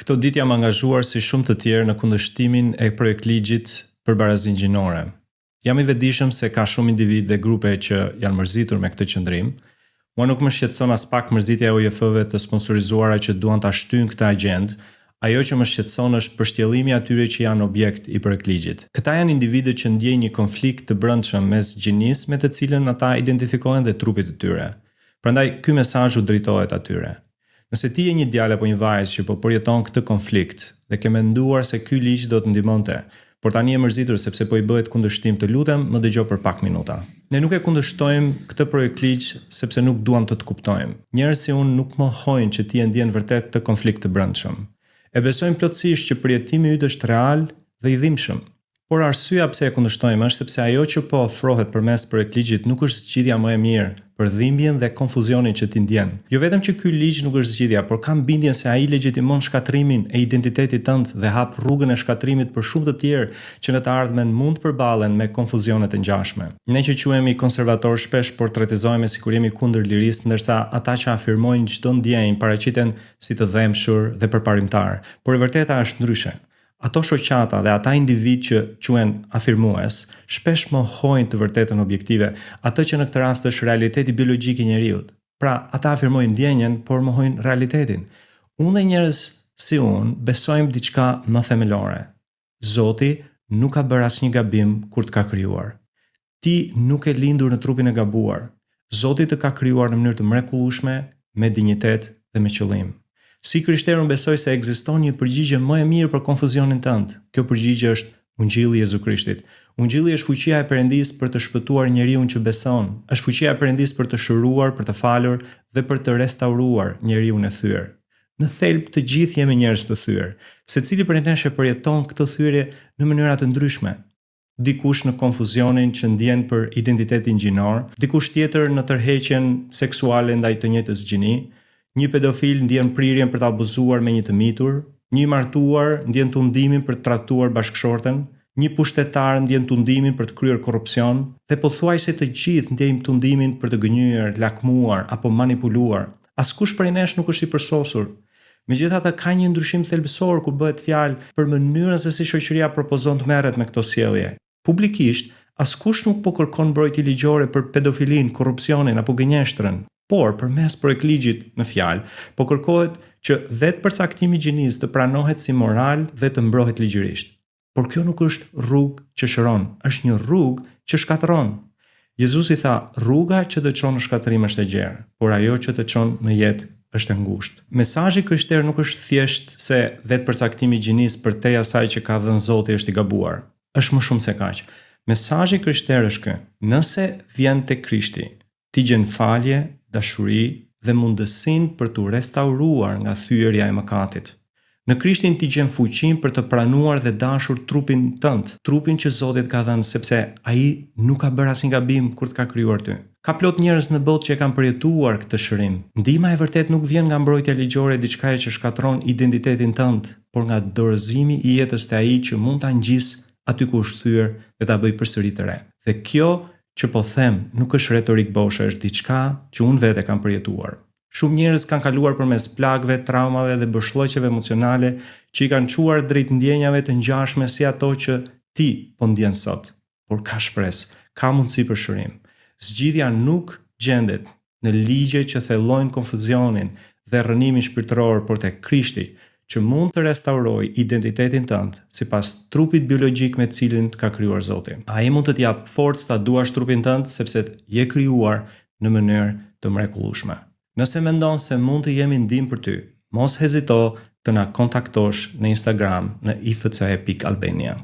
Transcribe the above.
Këto ditë jam angazhuar si shumë të tjerë në kundërshtimin e projektligjit për barazinë gjinore. Jam i vetëdijshëm se ka shumë individë dhe grupe që janë mërzitur me këtë qëndrim. Mua nuk më shqetëson as pak mërzitja e OJF-ve të sponsorizuara që duan ta shtyjnë këtë agjendë. Ajo që më shqetëson është përshtyllimi atyre që janë objekt i projektligjit. Këta janë individë që ndjejnë një konflikt të brendshëm mes gjinisë me të cilën ata identifikohen dhe trupit të tyre. Prandaj ky mesazh u drejtohet atyre. Nëse ti je një djalë apo një vajzë që po përjeton këtë konflikt dhe ke menduar se ky ligj do të ndihmonte, por tani je mërzitur sepse po i bëhet kundërshtim, të lutem, më dëgjoj për pak minuta. Ne nuk e kundërshtojmë këtë projektligj sepse nuk duam të kuptojmë. Njerëz si unë nuk mohojnë që ti e ndjen vërtet të konflikt të brendshëm. E besojmë plotësisht që përjetimi yt është real dhe i dhimbshëm. Por arsyeja pse e kundërshtojmë është sepse ajo që po ofrohet përmes projektligjit nuk është zgjidhja më e mirë për dhimbjen dhe konfuzionin që ti ndjen. Jo vetëm që ky ligj nuk është zgjidhja, por kam bindjen se ai legjitimon shkatrimin e identitetit tënd dhe hap rrugën e shkatrimit për shumë të tjerë që në të ardhmen mund të përballen me konfuzionet e ngjashme. Ne që quhemi konservator shpesh portretizohemi sikur jemi kundër lirisë, ndërsa ata që afirmojnë çdo ndjenjë paraqiten si të dhëmshur dhe përparimtar, por e vërteta është ndryshe. Ato shoqata dhe ata individ që quhen afirmues, shpesh mohojnë të vërtetën objektive, atë që në këtë rast është realiteti biologjik i njeriut. Pra, ata afirmojnë ndjenjen, por mohojnë realitetin. Unë dhe njerëz si unë besojmë diçka më themelore. Zoti nuk ka bërë asnjë gabim kur të ka krijuar. Ti nuk e lindur në trupin e gabuar. Zoti të ka krijuar në mënyrë të mrekullueshme, me dinjitet dhe me qëllim. Si krishter unë besoj se ekziston një përgjigje më e mirë për konfuzionin tënd. Kjo përgjigje është Ungjilli i Jezu Krishtit. Ungjilli është fuqia e Perëndisë për të shpëtuar njeriu që beson. Është fuqia e Perëndisë për të shëruar, për të falur dhe për të restauruar njeriu e thyer. Në thelb të gjithë jemi njerëz të thyer. Secili prej nesh e përjeton këtë thyerje në mënyra të ndryshme. Dikush në konfuzionin që ndjen për identitetin gjinor, dikush tjetër në tërheqjen seksuale ndaj të njëjtës gjini. Një pedofil ndjen prirjen për të abuzuar me një të mitur, një i martuar ndjen tundimin për të tradhtuar bashkëshorten, një pushtetar ndjen tundimin për të kryer korrupsion, dhe pothuajse të gjithë ndjejmë tundimin për të gënjur, lakmuar apo manipuluar. Askush prej nesh nuk është i përsosur. Megjithatë, ka një ndryshim thelbësor kur bëhet fjalë për mënyrën se si shoqëria propozon të merret me këto sjellje. Publikisht, askush nuk po kërkon mbrojtje ligjore për pedofilin, korrupsionin apo gënjeshtrën. Por përmes projektligjit në fjalë, po kërkohet që vetë përcaktimi i gjinisë të pranohet si moral dhe të mbrohet ligjërisht. Por kjo nuk është rrugë që shëron, është një rrugë që shkatërron. Jezusi tha, rruga që të çon në shkatërim është e gjerë, por ajo që të çon në jetë është e ngushtë. Mesazhi krishter nuk është thjesht se vetë përcaktimi i gjinisë përtej asaj që ka dhënë Zoti është i gabuar. Është më shumë se kaq. Mesazhi krishter është ky: nëse vjen tek Krishti, ti gjen falje, dashuri dhe mundësinë për t'u restauruar nga thyerja e mëkatit. Në Krishtin ti gjen fuqinë për të pranuar dhe dashur trupin tënd, trupin që Zoti të ka dhënë, sepse ai nuk ka bërë asnjë gabim kur të ka krijuar ty. Ka plot njerëz në botë që e kanë përjetuar këtë shërim. Ndihma e vërtet nuk vjen nga mbrojtja ligjore e diçkaje që shkatron identitetin tënd, por nga dorëzimi i jetës të ai që mund ta ngjisë aty ku është thyer dhe ta bëj përsëri të re. Dhe kjo që po them nuk është retorik boshe, është diçka që unë vetë kam përjetuar. Shumë njerëz kanë kaluar përmes plagëve, traumave dhe bërshllëqeve emocionale që i kanë çuar drejt ndjenjave të ngjashme si ato që ti po ndjen sot. Por ka shpresë, ka mundësi për shërim. Zgjidhja nuk gjendet në ligje që thellojnë konfuzionin dhe rrënimin shpirtëror, por tek Krishti, që mund të restauroj identitetin tënd sipas trupit biologjik me cilin të ka krijuar Zoti. Ai mund të t'jap forcë ta duash trupin tënd sepse je krijuar në mënyrë të mrekullueshme. Nëse mendon se mund të jemi ndihmë për ty, mos hezito të na kontaktosh në Instagram në ifce.albania.